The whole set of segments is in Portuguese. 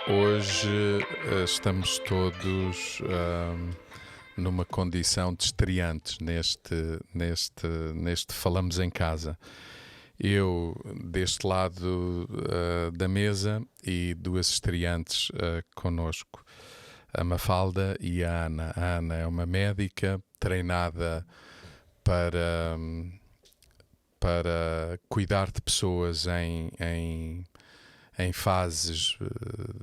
Hoje estamos todos numa condição de estreantes neste Falamos em Casa. Eu deste lado da mesa e duas estreantes connosco, a Mafalda e a Ana. A Ana é uma médica treinada para cuidar de pessoas em fases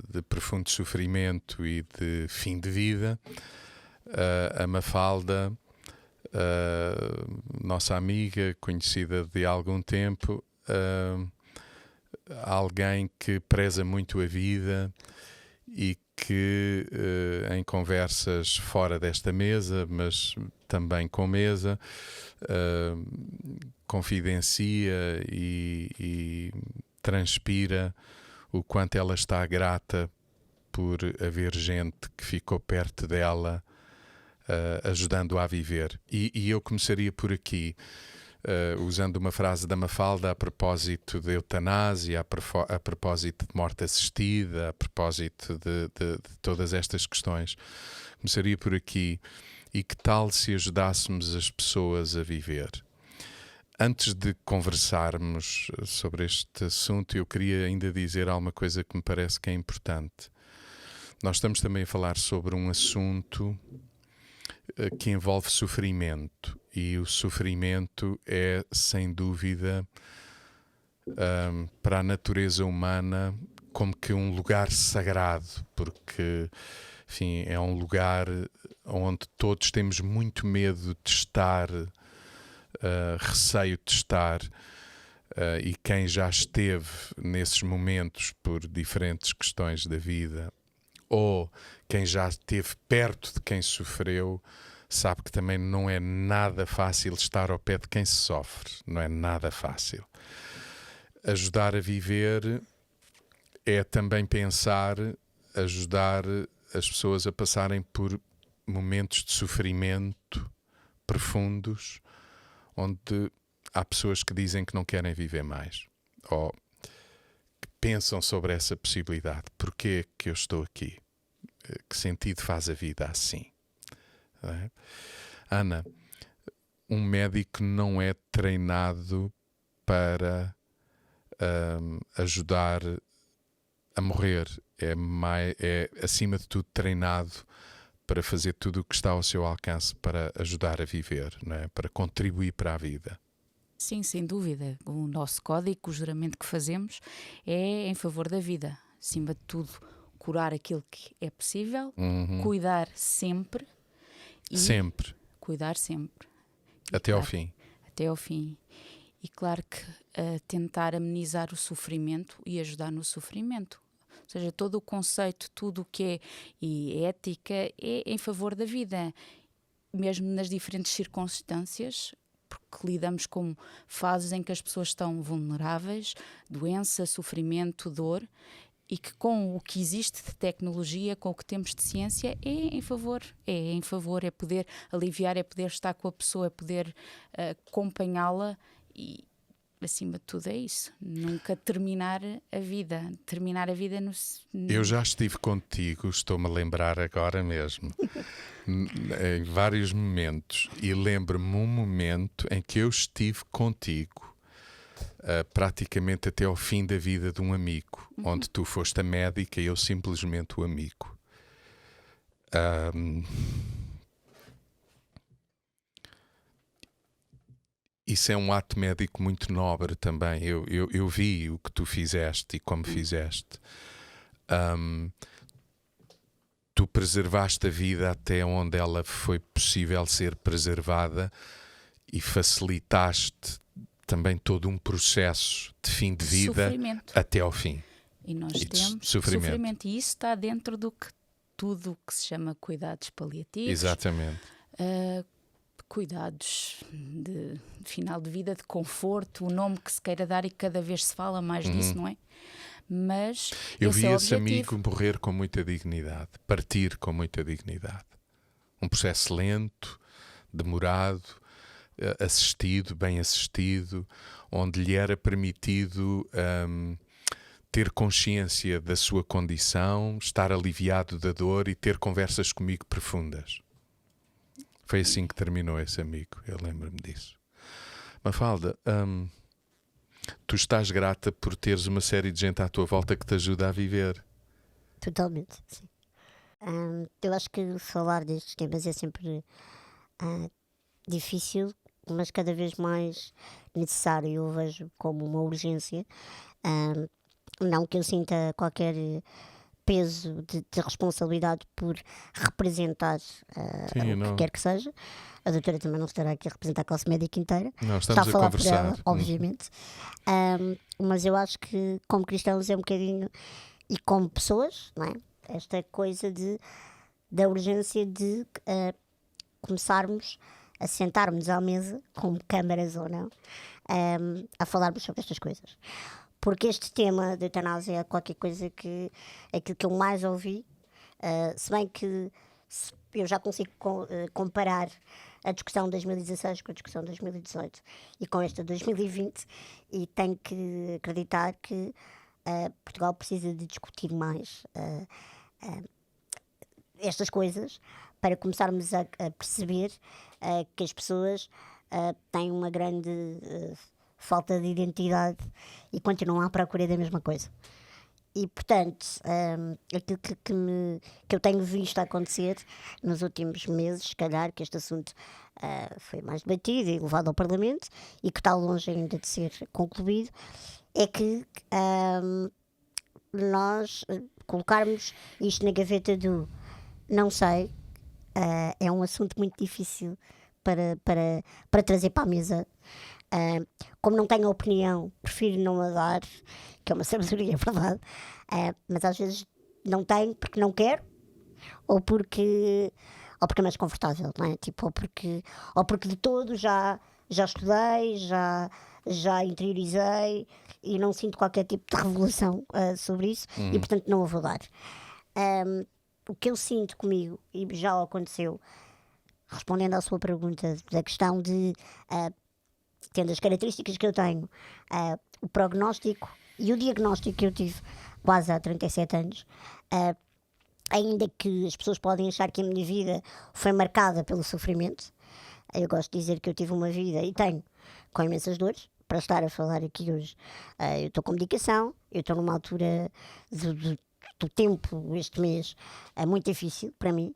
de profundo sofrimento e de fim de vida. A Mafalda, nossa amiga, conhecida de algum tempo, alguém que preza muito a vida e que em conversas fora desta mesa, mas também com mesa, confidencia e transpira o quanto ela está grata por haver gente que ficou perto dela, ajudando-a a viver. E eu começaria por aqui, usando uma frase da Mafalda a propósito de eutanásia, a propósito de morte assistida, a propósito de todas estas questões. Começaria por aqui. E que tal se ajudássemos as pessoas a viver? Antes de conversarmos sobre este assunto, eu queria ainda dizer alguma coisa que me parece que é importante. Nós estamos também a falar sobre um assunto que envolve sofrimento. E o sofrimento é, sem dúvida, para a natureza humana, como que um lugar sagrado, porque, enfim, é um lugar onde todos temos muito medo de estar, receio de estar, e quem já esteve nesses momentos por diferentes questões da vida, ou quem já esteve perto de quem sofreu, sabe que também não é nada fácil estar ao pé de quem se sofre. Não é nada fácil. Ajudar a viver é também pensar, ajudar as pessoas a passarem por momentos de sofrimento profundos, onde há pessoas que dizem que não querem viver mais, ou que pensam sobre essa possibilidade. Porquê que eu estou aqui? Que sentido faz a vida assim? Não é? Ana, um médico não é treinado para ajudar a morrer. É, acima de tudo, treinado para fazer tudo o que está ao seu alcance para ajudar a viver, não é? Para contribuir para a vida. Sim, sem dúvida. O nosso código, o juramento que fazemos, é em favor da vida. Acima de tudo, curar aquilo que é possível, cuidar sempre e Sempre. cuidar sempre. Até ao fim. Até ao fim. E claro que tentar amenizar o sofrimento e ajudar no sofrimento. Ou seja, todo o conceito, tudo o que é e ética é em favor da vida. Mesmo nas diferentes circunstâncias, porque lidamos com fases em que as pessoas estão vulneráveis, doença, sofrimento, dor, e que com o que existe de tecnologia, com o que temos de ciência, é poder aliviar, é poder estar com a pessoa, é poder acompanhá-la e, acima de tudo, é isso. Nunca terminar a vida. Terminar a vida no... Eu já estive contigo, estou-me a lembrar agora mesmo, em vários momentos, e lembro-me um momento em que eu estive contigo, praticamente até ao fim da vida de um amigo, onde tu foste a médica e eu simplesmente o amigo. Isso é um ato médico muito nobre também. Eu vi o que tu fizeste e como fizeste. Tu preservaste a vida até onde ela foi possível ser preservada e facilitaste também todo um processo de fim de vida sofrimento. até ao fim. E nós temos sofrimento. E isso está dentro do que tudo o que se chama cuidados paliativos. Exatamente. Cuidados de final de vida, de conforto, o nome que se queira dar, e cada vez se fala mais disso, não é? Mas eu vi é esse amigo morrer com muita dignidade, partir com muita dignidade. Um processo lento, demorado, assistido, bem assistido, onde lhe era permitido ter consciência da sua condição, estar aliviado da dor e ter conversas comigo profundas. Foi assim que terminou esse amigo, eu lembro-me disso. Mafalda, tu estás grata por teres uma série de gente à tua volta que te ajuda a viver. Totalmente, sim. Eu acho que falar destes temas é sempre difícil, mas cada vez mais necessário. Eu vejo como uma urgência. Não que eu sinta qualquer peso de responsabilidade por representar o que quer que seja. A doutora também não estará aqui a representar a classe médica inteira. Não, Está a estamos a falar por conversar. ela, obviamente. Mas eu acho que como cristãos é um bocadinho, e como pessoas, não é? Esta coisa da urgência de começarmos a sentarmos à mesa, com câmaras ou não, a falarmos sobre estas coisas. Porque este tema da eutanásia é qualquer coisa que aquilo que eu mais ouvi, se bem que eu já consigo comparar a discussão de 2016 com a discussão de 2018 e com esta de 2020, e tenho que acreditar que Portugal precisa de discutir mais estas coisas para começarmos a perceber que as pessoas têm uma grande falta de identidade e continuam à procura da mesma coisa. E, portanto, aquilo que eu tenho visto acontecer nos últimos meses, se calhar, que este assunto foi mais debatido e levado ao Parlamento e que está longe ainda de ser concluído, é que nós colocarmos isto na gaveta do não sei, é um assunto muito difícil para trazer para a mesa. Como não tenho opinião, prefiro não a dar, que é uma sabedoria, é verdade, mas às vezes não tenho porque não quero, ou porque é mais confortável, não é? Tipo, ou porque de todo já estudei, já interiorizei e não sinto qualquer tipo de revelação sobre isso e portanto não a vou dar. O que eu sinto comigo, e já aconteceu, respondendo à sua pergunta da questão de tendo as características que eu tenho, o prognóstico e o diagnóstico que eu tive quase há 37 anos, ainda que as pessoas podem achar que a minha vida foi marcada pelo sofrimento, eu gosto de dizer que eu tive uma vida, e tenho, com imensas dores. Para estar a falar aqui hoje, eu estou com medicação, eu estou numa altura do tempo, este mês, muito difícil para mim.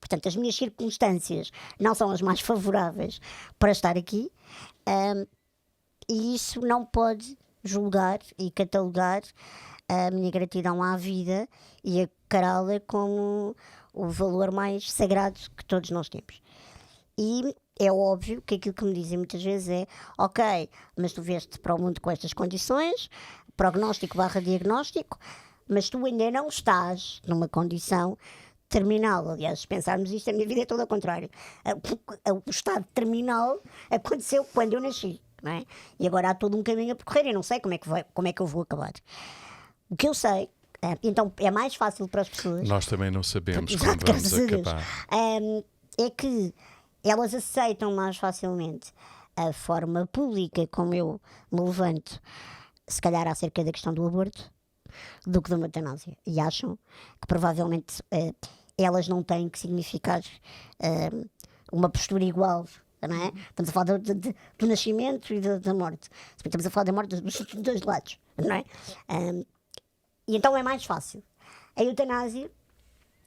Portanto, as minhas circunstâncias não são as mais favoráveis para estar aqui, e isso não pode julgar e catalogar a minha gratidão à vida e encará-la como o valor mais sagrado que todos nós temos. E é óbvio que aquilo que me dizem muitas vezes é: ok, mas tu vieste para o mundo com estas condições, prognóstico / diagnóstico, mas tu ainda não estás numa condição terminal. Aliás, se pensarmos isto, a minha vida é toda ao contrário. O estado terminal aconteceu quando eu nasci, não é? E agora há todo um caminho a percorrer e não sei como é que eu vou acabar. O que eu sei, então é mais fácil para as pessoas. Nós também não sabemos como vamos graças a Deus. acabar. É que elas aceitam mais facilmente a forma pública como eu me levanto, se calhar acerca da questão do aborto, do que da eutanásia. E acham que provavelmente elas não têm que significar uma postura igual, não é? Estamos a falar do nascimento e da morte. Estamos a falar da morte dos dois lados, não é? E então é mais fácil. A eutanásia,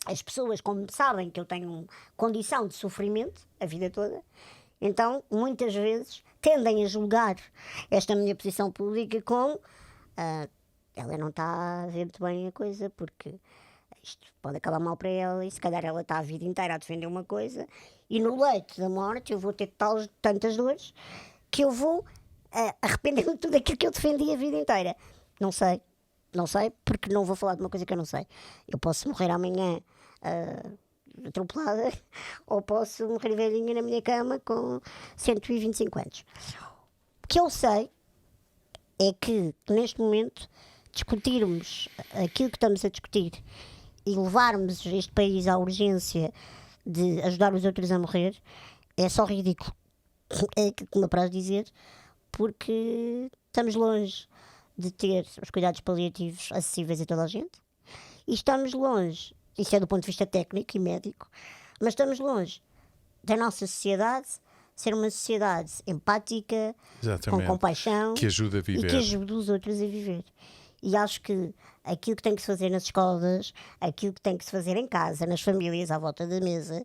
as pessoas, como sabem que eu tenho condição de sofrimento a vida toda, então muitas vezes tendem a julgar esta minha posição pública como ela não está a ver muito bem a coisa, porque isto pode acabar mal para ela e se calhar ela está a vida inteira a defender uma coisa e no leito da morte eu vou ter tantas dores que eu vou arrepender-me de tudo aquilo que eu defendi a vida inteira. Não sei, porque não vou falar de uma coisa que eu não sei. Eu posso morrer amanhã atropelada ou posso morrer velhinha na minha cama com 125 anos. O que eu sei é que neste momento discutirmos aquilo que estamos a discutir e levarmos este país à urgência de ajudar os outros a morrer é só ridículo. É aquilo que me apraz dizer, porque estamos longe de ter os cuidados paliativos acessíveis a toda a gente. E estamos longe, isso é do ponto de vista técnico e médico, mas estamos longe da nossa sociedade ser uma sociedade empática, com compaixão, que ajuda a e viver. que ajuda os outros a viver. E acho que aquilo que tem que se fazer nas escolas, aquilo que tem que se fazer em casa, nas famílias, à volta da mesa,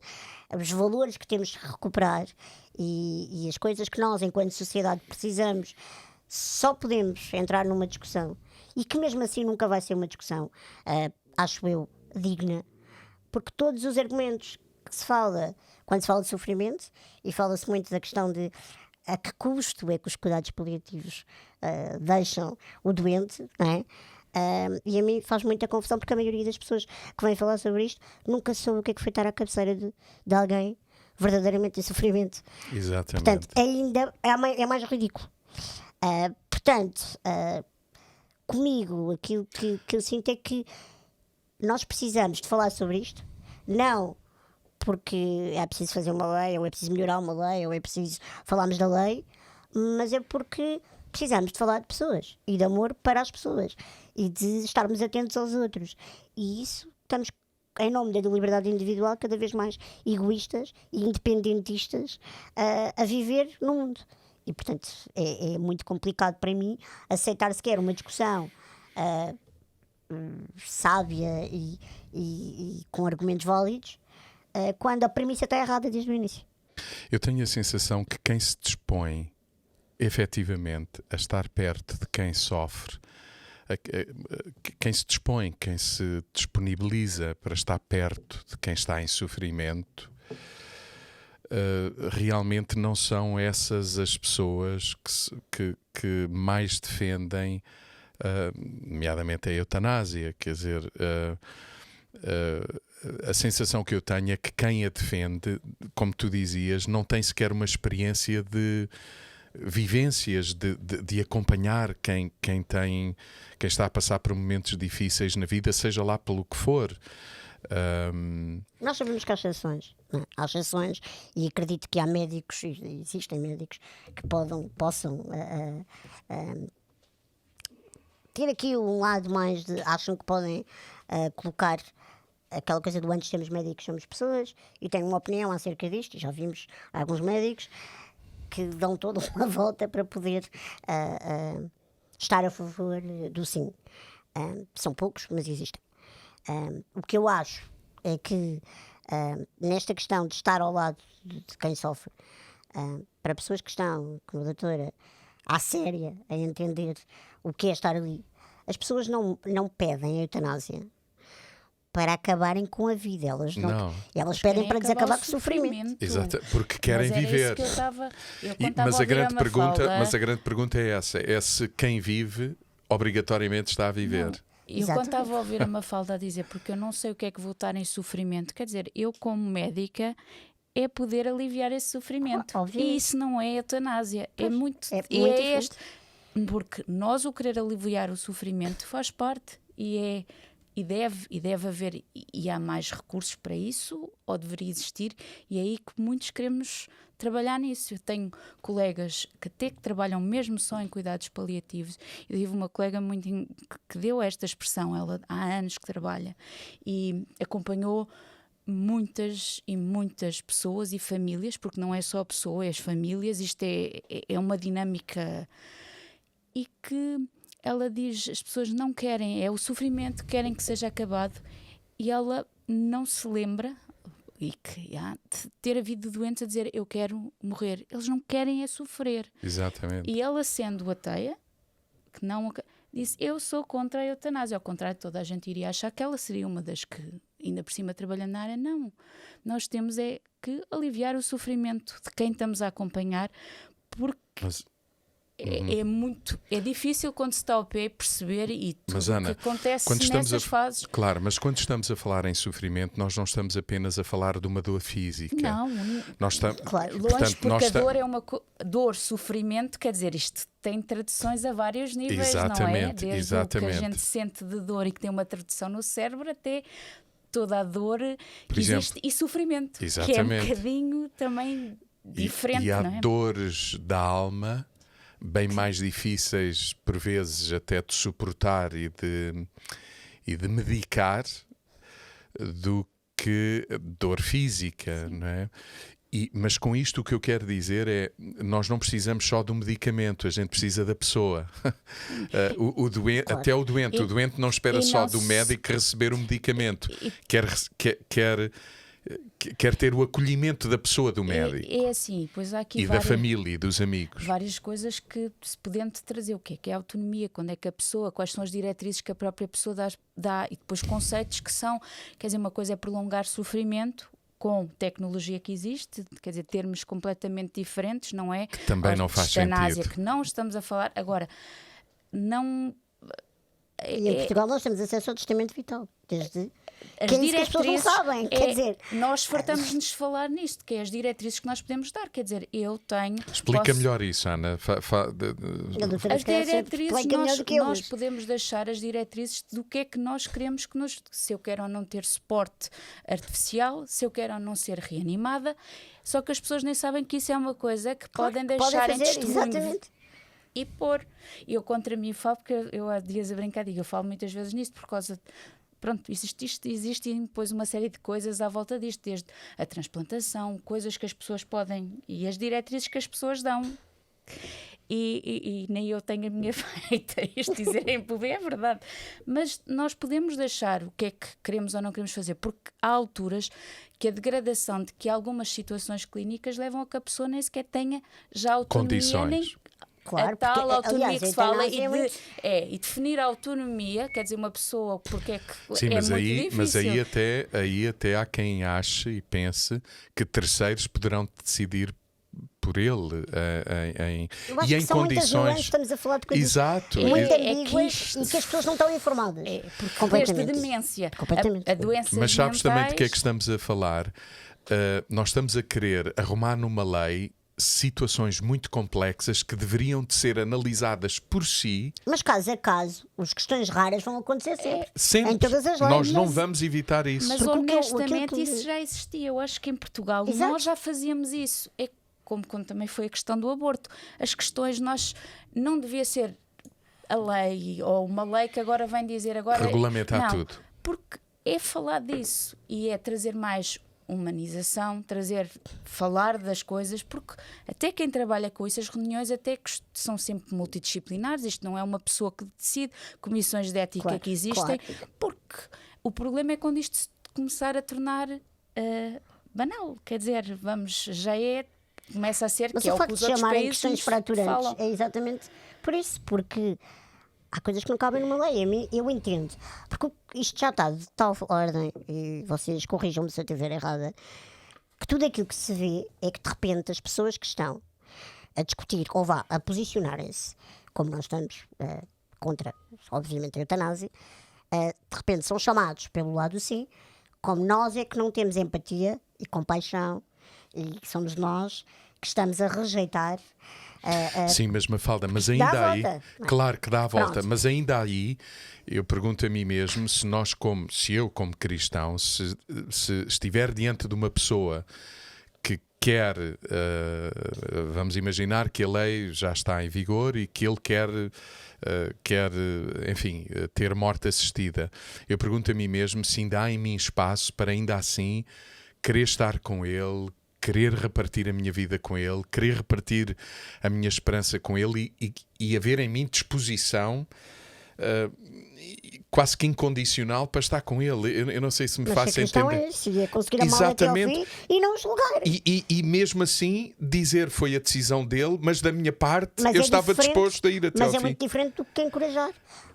os valores que temos de recuperar e as coisas que nós, enquanto sociedade, precisamos, só podemos entrar numa discussão, e que mesmo assim nunca vai ser uma discussão, acho eu, digna, porque todos os argumentos que se fala, quando se fala de sofrimento, e fala-se muito da questão de a que custo é que os cuidados paliativos deixam o doente, não é? E a mim faz muita confusão, porque a maioria das pessoas que vêm falar sobre isto nunca soube o que é que foi estar à cabeceira de alguém verdadeiramente em sofrimento. Exatamente. Portanto, é mais ridículo. Portanto, comigo, aquilo que eu sinto é que nós precisamos de falar sobre isto, não porque é preciso fazer uma lei, ou é preciso melhorar uma lei, ou é preciso falarmos da lei, mas é porque precisamos de falar de pessoas e de amor para as pessoas e de estarmos atentos aos outros. E isso estamos, em nome da liberdade individual, cada vez mais egoístas e independentistas a viver no mundo. E, portanto, é muito complicado para mim aceitar sequer uma discussão sábia e com argumentos válidos, quando a premissa está errada desde o início. Eu tenho a sensação que quem se dispõe efetivamente a estar perto de quem sofre, quem se dispõe, quem se disponibiliza para estar perto de quem está em sofrimento, realmente não são essas as pessoas que mais defendem, nomeadamente a eutanásia. Quer dizer, a sensação que eu tenho é que quem a defende, como tu dizias, não tem sequer uma experiência de vivências, de acompanhar quem está a passar por momentos difíceis na vida, seja lá pelo que for. Nós sabemos que há exceções, não é? Há exceções, e acredito que há médicos, e existem médicos que possam ter aqui um lado mais de, acham que podem colocar aquela coisa do antes temos médicos, somos pessoas, e tenho uma opinião acerca disto, e já vimos alguns médicos que dão toda uma volta para poder estar a favor do sim. São poucos, mas existem. O que eu acho é que nesta questão de estar ao lado de quem sofre, para pessoas que estão, como a doutora, à séria, a entender o que é estar ali, as pessoas não pedem a eutanásia para acabarem com a vida. Elas pedem para desacabar com o sofrimento. Exato, porque querem viver. Mas a grande pergunta é essa: é se quem vive obrigatoriamente está a viver. Não. Eu quando estava a ouvir a Mafalda a dizer, porque eu não sei o que é que vou estar em sofrimento, quer dizer, eu como médica é poder aliviar esse sofrimento. E isso não é eutanásia. Pois, é muito este. Porque nós o querer aliviar o sofrimento faz parte e deve haver, e há mais recursos para isso, ou deveria existir, e é aí que muitos queremos trabalhar nisso. Eu tenho colegas que até que trabalham mesmo só em cuidados paliativos. Eu tive uma colega que deu esta expressão, ela há anos que trabalha e acompanhou muitas e muitas pessoas e famílias, porque não é só a pessoa, é as famílias, isto é uma dinâmica, e que ela diz, as pessoas não querem, é o sofrimento, querem que seja acabado, e ela não se lembra de ter havido doentes a dizer eu quero morrer. Eles não querem é sofrer. Exatamente. E ela, sendo ateia, que não disse, eu sou contra a eutanásia, ao contrário de toda a gente iria achar que ela seria uma das que, ainda por cima trabalhando na área. Não, nós temos que aliviar o sofrimento de quem estamos a acompanhar, porque é difícil quando se está ao pé perceber e tudo o que acontece nessas fases. Claro, mas quando estamos a falar em sofrimento, nós não estamos apenas a falar de uma dor física. Não, claro, longe, porque a dor é uma dor, sofrimento, quer dizer, isto tem traduções a vários níveis, exatamente, não é? Desde o que a gente sente de dor e que tem uma tradução no cérebro, até toda a dor que existe e sofrimento, exatamente, que é um bocadinho também diferente, e há não é? dores da alma bem mais difíceis, por vezes, até de suportar e de medicar do que dor física, não é? Mas com isto o que eu quero dizer é, nós não precisamos só do medicamento, a gente precisa da pessoa. Claro. Até o doente não espera só do médico receber o medicamento, quer ter o acolhimento da pessoa do médico. É assim, pois há aqui E da família e dos amigos. várias coisas que se podendo trazer. O que é a autonomia? Quando é que a pessoa, quais são as diretrizes que a própria pessoa dá e depois conceitos que são, quer dizer, uma coisa é prolongar sofrimento com tecnologia que existe, quer dizer, termos completamente diferentes, não é? Que também não faz Eutanásia, sentido. que não estamos a falar. Agora, não... E em Portugal nós temos acesso ao testamento vital, desde As que é isso que as pessoas não sabem, quer dizer... Nós fartamos-nos de falar nisto, que é as diretrizes que nós podemos dar, quer dizer, eu tenho... Explica melhor isso, Ana. A doutora As se calhar diretrizes, explica melhor do que eu, nós mas- podemos deixar as diretrizes do que é que nós queremos que nos... Se eu quero ou não ter suporte artificial, se eu quero ou não ser reanimada, só que as pessoas nem sabem que isso é uma coisa que Claro podem que deixar em fazer, testemunho. exatamente. E pôr. Eu contra mim falo, porque eu há dias a brincar digo, eu falo muitas vezes nisto por causa de, pronto, existe e depois uma série de coisas à volta disto, desde a transplantação, coisas que as pessoas podem, e as diretrizes que as pessoas dão. E nem eu tenho a minha feita, isto dizer em público é verdade, mas nós podemos deixar o que é que queremos ou não queremos fazer, porque há alturas que a degradação de que algumas situações clínicas levam a que a pessoa nem sequer tenha já autonomia, Condições. nem Claro, a tal porque, autonomia aliás, que a se fala eutanásia é muito- e definir a autonomia, quer dizer, uma pessoa, porque é que Sim, é mas, muito aí, difícil. mas aí até há quem ache e pense que terceiros poderão decidir por ele Eu acho e em que são muitas nuances, condições. estamos a falar de coisas Exato. muito É que ambíguas isto- e que as pessoas não estão informadas. Porque desde completamente. demência, Completamente. a doenças Mas sabes também de que é que mentais, estamos a falar? Nós estamos a querer arrumar numa lei situações muito complexas que deveriam de ser analisadas por si. Mas caso a caso, as questões raras vão acontecer sempre. Sempre. Em todas as leis. Nós não mas- vamos evitar isso. mas Porque honestamente aquilo que- isso já existia. Eu acho que em Portugal Exato. nós já fazíamos isso. É como quando também foi a questão do aborto. As questões nós não devia ser a lei ou uma lei que agora vem dizer agora Regulamentar não, tudo. porque é falar disso e é trazer mais humanização, falar das coisas, porque até quem trabalha com isso, as reuniões até que são sempre multidisciplinares, isto não é uma pessoa que decide, comissões de ética Claro, que existem, claro. porque o problema é quando isto se começar a tornar banal, quer dizer, começa a ser Mas que é o o que facto os de outros chamarem países questões fraturantes falam. é exatamente por isso, porque há coisas que não cabem numa lei. A mim, eu entendo. Porque isto já está de tal ordem, e vocês corrijam-me se eu estiver errada, que tudo aquilo que se vê é que de repente as pessoas que estão a discutir ou a posicionarem-se, como nós estamos contra, obviamente, a eutanásia, de repente são chamados pelo lado sim, como nós é que não temos empatia e compaixão, e somos nós que estamos a rejeitar. Sim, mas Mafalda, mas Dá ainda a aí, volta. claro que dá a volta, Pronto. mas ainda aí eu pergunto a mim mesmo se eu como cristão, se estiver diante de uma pessoa que quer, vamos imaginar que a lei já está em vigor e que ele quer, enfim, ter morte assistida. Eu pergunto a mim mesmo se ainda há em mim espaço para ainda assim querer estar com ele, querer repartir a minha vida com ele, querer repartir a minha esperança com ele e haver em mim disposição quase que incondicional para estar com ele. Eu não sei se me Mas faço a questão entender. é se é conseguir amar até ao Exatamente. fim e não julgar. E mesmo assim dizer foi a decisão dele, mas da minha parte Mas eu é estava diferente, disposto a ir até mas ao é fim. muito diferente do que encorajar.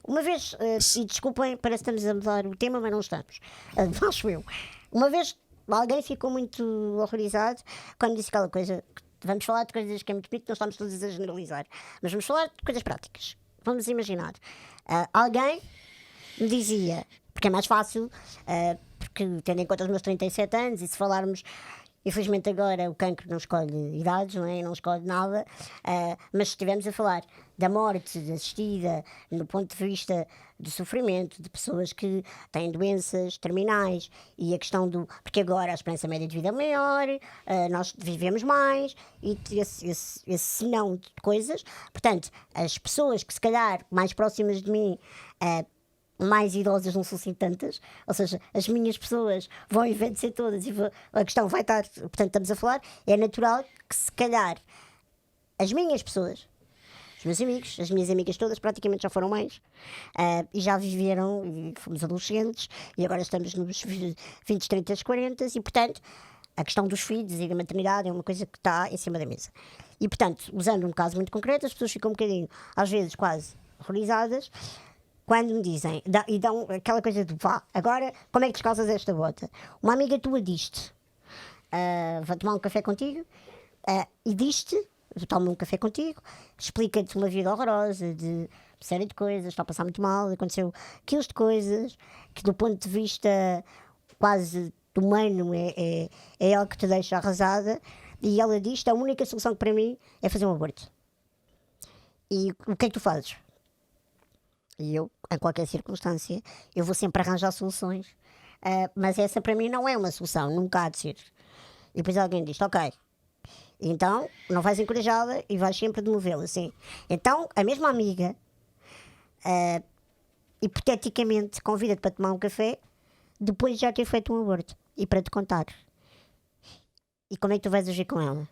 Uma vez, e desculpem, parece que estamos a mudar o tema, mas não estamos. Acho eu. Uma vez alguém ficou muito horrorizado quando disse aquela coisa. Vamos falar de coisas que é muito bonito, não estamos todos a generalizar, mas vamos falar de coisas práticas. Vamos imaginar. Alguém me dizia, porque é mais fácil, porque tendo em conta os meus 37 anos, e se falarmos, infelizmente agora o cancro não escolhe idades, não é? Não escolhe nada, mas se estivermos a falar da morte assistida no ponto de vista do sofrimento, de pessoas que têm doenças terminais e a questão do... Porque agora a esperança média de vida é maior, nós vivemos mais e esse senão de coisas. Portanto, as pessoas que se calhar mais próximas de mim... mais idosas não são assim tantas, ou seja, as minhas pessoas vão envelhecer todas e a questão vai estar, portanto estamos a falar, é natural que se calhar as minhas pessoas, os meus amigos, as minhas amigas todas praticamente já foram mães e já viveram, e fomos adolescentes e agora estamos nos 20, 30, 40 e portanto a questão dos filhos e da maternidade é uma coisa que está em cima da mesa. E portanto, usando um caso muito concreto, as pessoas ficam um bocadinho, às vezes quase horrorizadas quando me dizem, e dão aquela coisa de vá, agora como é que descalças esta bota? Uma amiga tua diz-te, vai tomar um café contigo, e diz-te, toma um café contigo, explica-te uma vida horrorosa de uma série de coisas, está a passar muito mal, aconteceu quilos de coisas, que do ponto de vista quase humano é algo que te deixa arrasada, e ela diz-te, a única solução que para mim é fazer um aborto. E o que é que tu fazes? E eu, em qualquer circunstância, eu vou sempre arranjar soluções. Mas essa para mim não é uma solução, nunca há de ser. E depois alguém diz, ok, então não vais encorajá-la e vais sempre demovê-la, assim. Então a mesma amiga, hipoteticamente, convida-te para tomar um café depois de já ter feito um aborto e para te contar. E como é que tu vais agir com ela?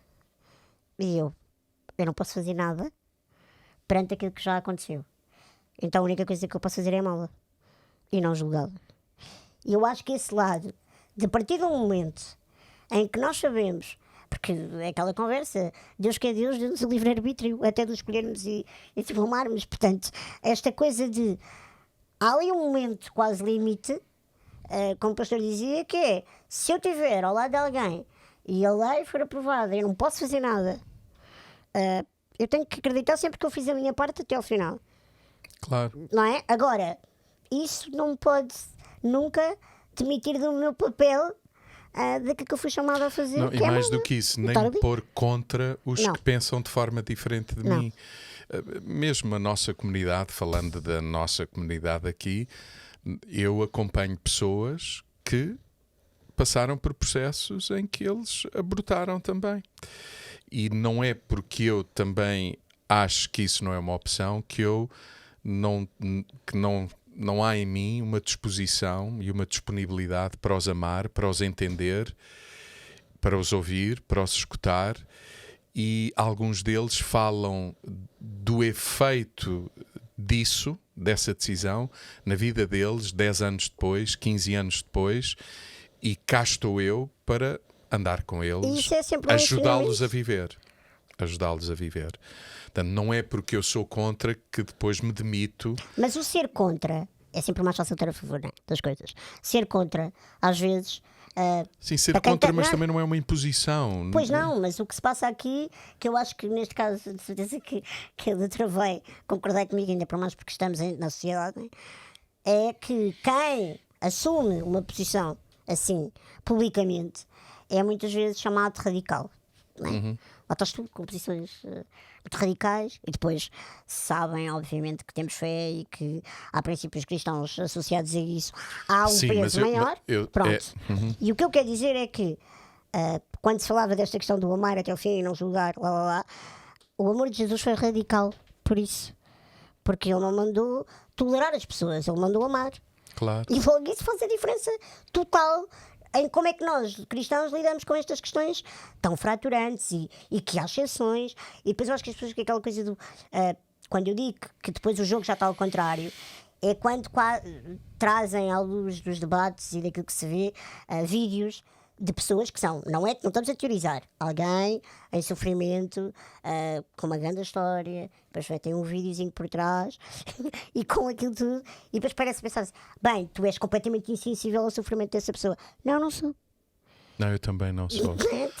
E eu não posso fazer nada perante aquilo que já aconteceu. Então a única coisa que eu posso fazer é amá-la e não julgá-la. E eu acho que esse lado, de partir de um momento em que nós sabemos, porque é aquela conversa, Deus que é Deus, Deus o livre-arbítrio, até de escolhermos e de filmarmos. Portanto, esta coisa de... Há ali um momento quase limite, como o pastor dizia, que é, se eu estiver ao lado de alguém e a lei for aprovada e eu não posso fazer nada, eu tenho que acreditar sempre que eu fiz a minha parte até ao final. Claro. Não é? Agora, isso não pode nunca demitir do meu papel daquilo que eu fui chamada a fazer. Não, e mais do que isso, nem pôr contra os que pensam de forma diferente de mim. Mesmo a nossa comunidade, falando da nossa comunidade aqui, eu acompanho pessoas que passaram por processos em que eles abortaram também. E não é porque eu também acho que isso não é uma opção que eu não há em mim uma disposição e uma disponibilidade para os amar, para os entender, para os ouvir, para os escutar, e alguns deles falam do efeito disso, dessa decisão, na vida deles 10 anos depois, 15 anos depois, e cá estou eu para andar com eles, ajudá-los a viver. Ajudá-los a viver. Portanto, não é porque eu sou contra que depois me demito. Mas o ser contra é sempre mais fácil ter a favor, não é? Das coisas. Ser contra, às vezes... Sim, ser contra, mas também não é uma imposição. Pois não, mas o que se passa aqui, que eu acho que neste caso, de certeza que a doutora vai concordar comigo, ainda por mais porque estamos na sociedade, é que quem assume uma posição assim, publicamente, é muitas vezes chamado de radical. Não é? Lá estás tu com posições muito radicais e depois sabem, obviamente, que temos fé e que há princípios cristãos associados a isso. Há um peso maior. Pronto. E o que eu quero dizer é que quando se falava desta questão do amar até o fim e não julgar, o amor de Jesus foi radical por isso. Porque ele não mandou tolerar as pessoas, ele mandou amar. Claro. E logo isso faz a diferença total em como é que nós, cristãos, lidamos com estas questões tão fraturantes e que há exceções. E depois eu acho que as pessoas que aquela coisa do... quando eu digo que depois o jogo já está ao contrário, é quando trazem à luz dos debates e daquilo que se vê vídeos de pessoas que são, não estamos a teorizar, alguém em sofrimento, com uma grande história, depois tem um videozinho por trás e com aquilo tudo, e depois parece pensar assim, bem, tu és completamente insensível ao sofrimento dessa pessoa. Não sou. Não, eu também não sou.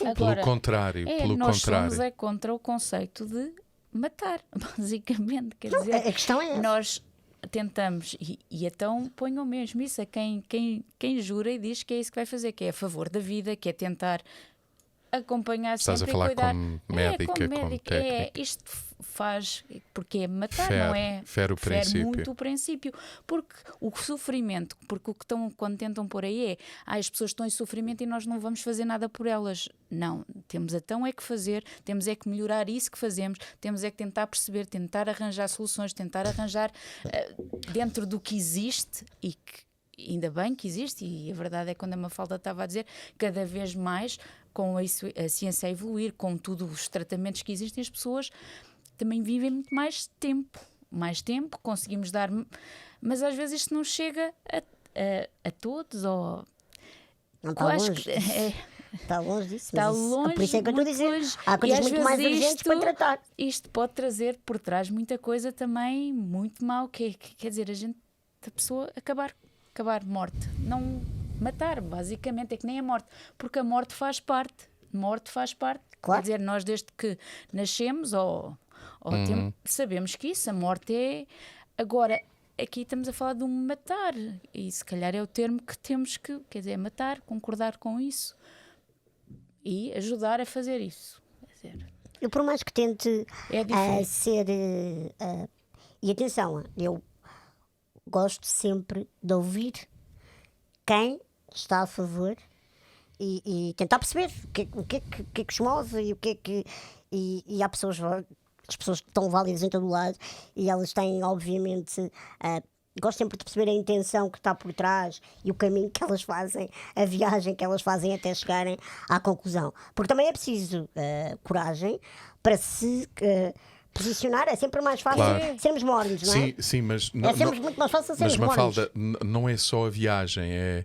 Agora, pelo contrário, nós somos contra o conceito de matar, basicamente. Quer dizer, a questão é essa. Nós tentamos, e então ponham mesmo isso a quem jura e diz que é isso que vai fazer, que é a favor da vida, que é tentar acompanhar Estás sempre a falar e cuidar. como médica, como como médica. técnica. Isto faz, porque é matar, Fere- não é? fere o princípio. muito o princípio. Porque o sofrimento, porque o que quando tentam pôr aí é as pessoas estão em sofrimento e nós não vamos fazer nada por elas. Não, temos então é que fazer, temos é que melhorar isso que fazemos, temos é que tentar perceber, tentar arranjar soluções, tentar arranjar dentro do que existe e que ainda bem que existe, e a verdade é que quando a Mafalda estava a dizer, cada vez mais com a ciência a evoluir, com todos os tratamentos que existem, as pessoas também vivem muito mais tempo, conseguimos dar, mas às vezes isto não chega a todos, ou Não está acho longe. que Está longe disso. está mas isso- longe, por isso é que eu estou a dizer. longe. Há coisas E às muito mais vezes urgentes para tratar. Isto pode trazer por trás muita coisa também muito mal, que quer dizer, a pessoa acabar morte, não matar, basicamente, é que nem a morte, porque a morte faz parte, Claro. quer dizer, nós desde que nascemos ou sabemos que isso, a morte é, agora, aqui estamos a falar de um matar, e se calhar é o termo que temos que, quer dizer, matar, concordar com isso e ajudar a fazer isso, quer dizer, Eu, por mais que tente é difícil. ser. E atenção, eu gosto sempre de ouvir quem está a favor e tentar perceber o que é que os move e o que é que. E há pessoas, as pessoas estão válidas em todo o lado e elas têm, obviamente. Gosto sempre de perceber a intenção que está por trás e o caminho que elas fazem, a viagem que elas fazem até chegarem à conclusão. Porque também é preciso coragem para se posicionar. É sempre mais fácil Claro. sermos mornos, não é? Sim, mas É sempre muito mais fácil sermos mas mornos. Mafalda, não é só a viagem, é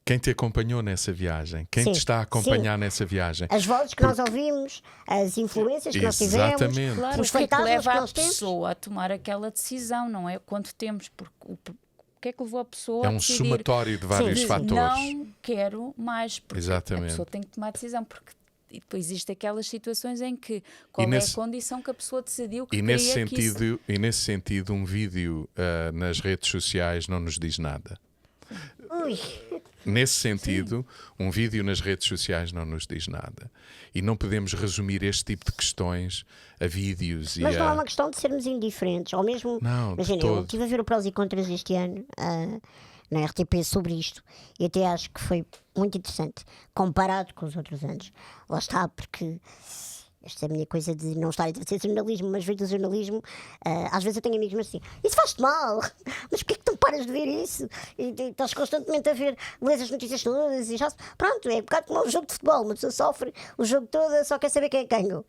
quem te acompanhou nessa viagem, quem te Sim, está a acompanhar nessa viagem. As vozes que nós ouvimos, as influências que nós tivemos, Exatamente. Claro, os o que é que fantasmas que leva a nós temos. pessoa a tomar aquela decisão, não é? Quanto temos, porque o que é que levou a pessoa É a um decidir? somatório de vários Sim, fatores. Não quero mais, porque Exatamente. a pessoa tem que tomar decisão, porque e depois existem aquelas situações em que qual é a condição que a pessoa decidiu que E queria nesse sentido, um vídeo nas redes sociais não nos diz nada. Ui, Nesse sentido, um vídeo nas redes sociais não nos diz nada. E não podemos resumir este tipo de questões a vídeos mas e não é a... uma questão de sermos indiferentes, ou mesmo, Não, de imagina, eu todo. estive a ver o prós e contras este ano na RTP sobre isto e até acho que foi muito interessante comparado com os outros anos. Lá está, porque esta é a minha coisa de não estar a exercer jornalismo, mas ver o jornalismo, às vezes eu tenho amigos mas assim, isso faz-te mal, mas porquê que tu paras de ver isso? E estás constantemente a ver, lês as notícias todas e já, pronto, é um bocado como um jogo de futebol, uma pessoa sofre o jogo todo, só quer saber quem é que ganhou.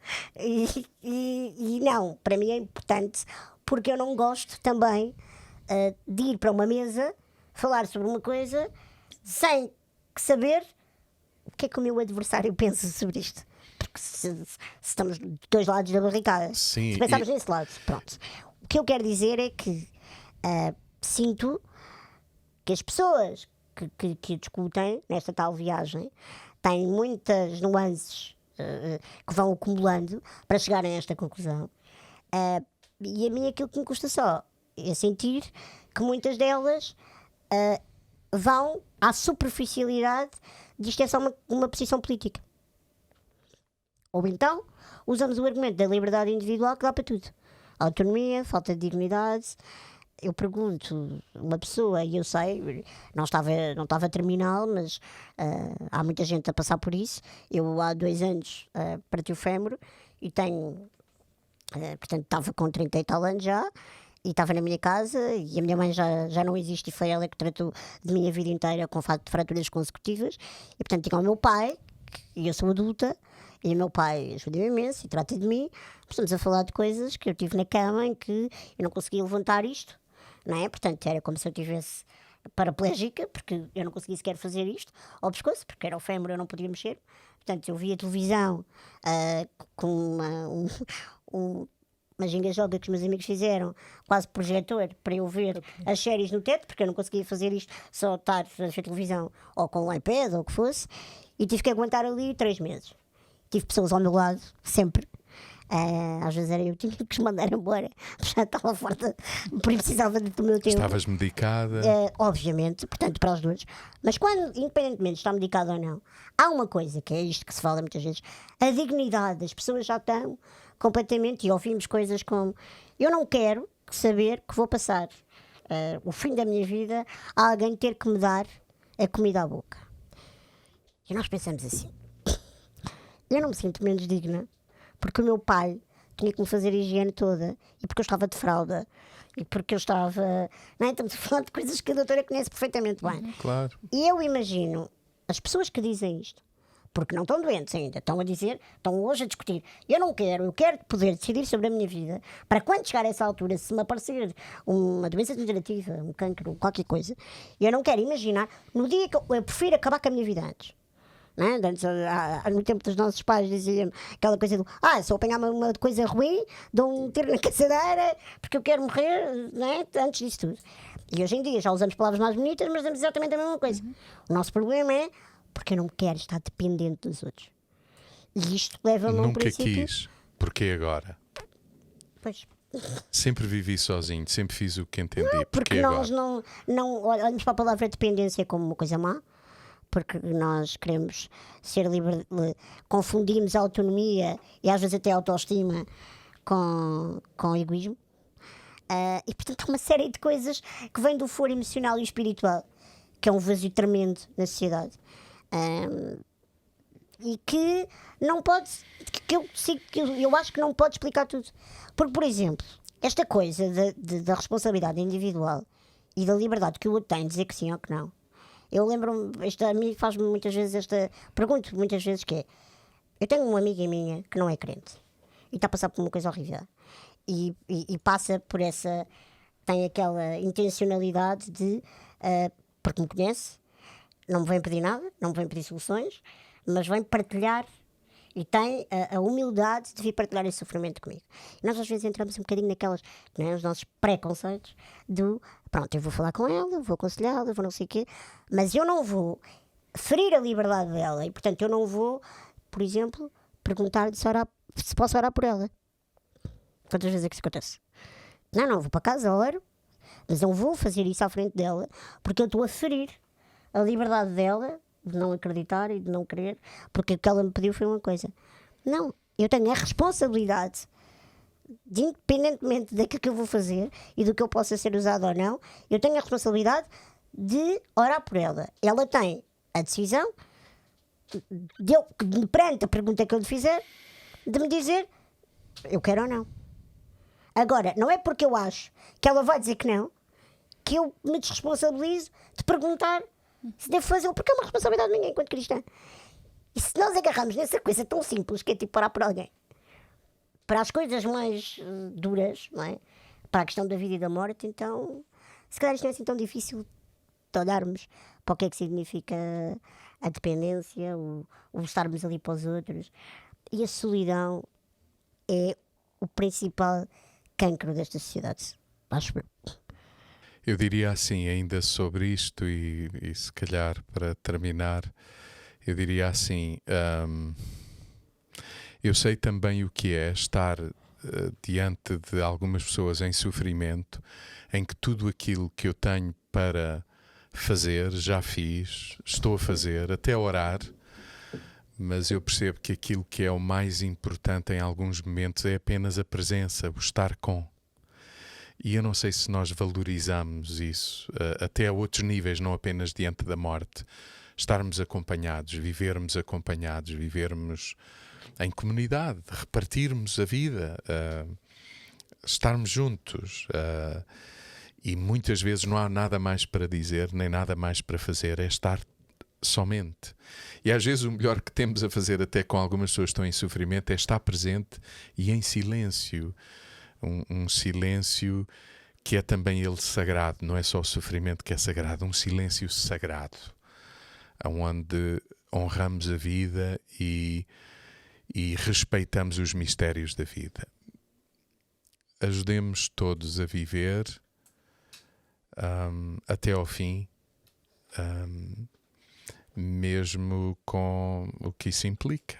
E não, para mim é importante, porque eu não gosto também de ir para uma mesa falar sobre uma coisa sem saber o que é que o meu adversário pensa sobre isto. Porque se estamos de dois lados da barricada, Sim, se pensarmos nesse lado, pronto. O que eu quero dizer é que sinto que as pessoas que discutem nesta tal viagem têm muitas nuances que vão acumulando para chegarem a esta conclusão. E a mim aquilo que me custa só é sentir que muitas delas vão à superficialidade de isto é só uma posição política. Ou então usamos o argumento da liberdade individual que dá para tudo. Autonomia, falta de dignidade. Eu pergunto, uma pessoa, e eu sei, não estava terminal, mas há muita gente a passar por isso. Eu há 2 anos parti o fémur e tenho, portanto estava com 30 e tal anos já, e estava na minha casa e a minha mãe já não existe e foi ela que tratou de minha vida inteira com fraturas consecutivas. E portanto tinha o meu pai, e eu sou adulta, e o meu pai ajuda-me imenso e trata de mim. Estamos a falar de coisas que eu tive na cama em que eu não conseguia levantar isto, não é? Portanto, era como se eu tivesse paraplégica, porque eu não conseguia sequer fazer isto ao pescoço, porque era o fémur, eu não podia mexer. Portanto, eu via televisão com uma ginga-joga que os meus amigos fizeram, quase projetor, para eu ver as séries no teto, porque eu não conseguia fazer isto, só estar a ver televisão ou com o iPad ou o que fosse, e tive que aguentar ali 3 meses. Tive pessoas ao meu lado, sempre, Às vezes era eu que tinha que os mandar embora, já estava forte, precisava do meu tempo. Estavas medicada? Obviamente, portanto, para os dois. Mas quando, independentemente de estar medicado ou não, há uma coisa que é isto que se fala muitas vezes: a dignidade. As pessoas já estão completamente, e ouvimos coisas como: eu não quero saber que vou passar o fim da minha vida a alguém ter que me dar a comida à boca. E nós pensamos assim: eu não me sinto menos digna porque o meu pai tinha que me fazer a higiene toda, e porque eu estava de fralda, e porque eu estava. Não é? Estamos a falar de coisas que a doutora conhece perfeitamente bem. Claro. E eu imagino as pessoas que dizem isto, porque não estão doentes ainda, estão a dizer, estão hoje a discutir: eu quero poder decidir sobre a minha vida, para quando chegar a essa altura, se me aparecer uma doença degenerativa, um cancro, qualquer coisa, eu não quero imaginar no dia que eu prefiro acabar com a minha vida antes. Não é? Antes, no tempo dos nossos pais diziam aquela coisa do: se eu apanhar uma coisa ruim, dou um tiro na caçadeira porque eu quero morrer, não é? Antes disso tudo. E hoje em dia já usamos palavras mais bonitas, mas dizemos exatamente a mesma coisa. O nosso problema é porque eu não quero estar dependente dos outros. E isto leva-me a um Nunca princípio. quis. Porquê agora? Pois. Sempre vivi sozinho, sempre fiz o que entendi. Porque Porquê nós agora? não olhamos para a palavra dependência como uma coisa má, porque nós queremos ser livres, confundimos a autonomia e às vezes até a autoestima com egoísmo. E portanto há uma série de coisas que vêm do foro emocional e espiritual, que é um vazio tremendo na sociedade. E que não pode, que eu acho que não pode explicar tudo. Porque, por exemplo, esta coisa da responsabilidade individual e da liberdade que o outro tem de dizer que sim ou que não. Eu lembro-me, a mim faz-me muitas vezes pergunto muitas vezes que é: eu tenho uma amiga minha que não é crente e está a passar por uma coisa horrível e passa por essa, tem aquela intencionalidade de, porque me conhece, não me vem pedir nada, não me vem pedir soluções, mas vem partilhar e tem a humildade de vir partilhar esse sofrimento comigo. E nós às vezes entramos um bocadinho naquelas, não é, os nossos preconceitos do: pronto, eu vou falar com ela, vou aconselhá-la, vou não sei o quê, mas eu não vou ferir a liberdade dela e, portanto, eu não vou, por exemplo, perguntar-lhe se posso orar por ela. Quantas vezes é que isso acontece? Não, vou para casa, oro, mas não vou fazer isso à frente dela porque eu estou a ferir a liberdade dela de não acreditar e de não querer, porque o que ela me pediu foi uma coisa. Não, eu tenho a responsabilidade de, independentemente daquilo que eu vou fazer e do que eu possa ser usado ou não, eu tenho a responsabilidade de orar por ela. Ela tem a decisão de, perante a pergunta que eu lhe fizer, de me dizer eu quero ou não. Agora, não é porque eu acho que ela vai dizer que não que eu me desresponsabilizo de perguntar se devo fazer, porque é uma responsabilidade minha enquanto cristã. E se nós agarramos nessa coisa tão simples que é tipo orar por alguém, para as coisas mais duras, não é? Para a questão da vida e da morte, então se calhar isto não é assim tão difícil de olharmos para o que é que significa a dependência, o estarmos ali para os outros. E a solidão é o principal cancro desta sociedade, acho eu. Eu diria assim, ainda sobre isto, e se calhar para terminar, eu diria assim: eu sei também o que é estar diante de algumas pessoas em sofrimento, em que tudo aquilo que eu tenho para fazer, já fiz, estou a fazer, até orar, mas eu percebo que aquilo que é o mais importante em alguns momentos é apenas a presença, o estar com. E eu não sei se nós valorizamos isso até a outros níveis, não apenas diante da morte. Estarmos acompanhados, vivermos em comunidade, repartirmos a vida, estarmos juntos. E muitas vezes não há nada mais para dizer, nem nada mais para fazer, é estar somente. E às vezes o melhor que temos a fazer até com algumas pessoas que estão em sofrimento é estar presente e em silêncio. Um silêncio que é também ele sagrado, não é só o sofrimento que é sagrado, um silêncio sagrado, onde honramos a vida e respeitamos os mistérios da vida. Ajudemos todos a viver até ao fim, mesmo com o que isso implica.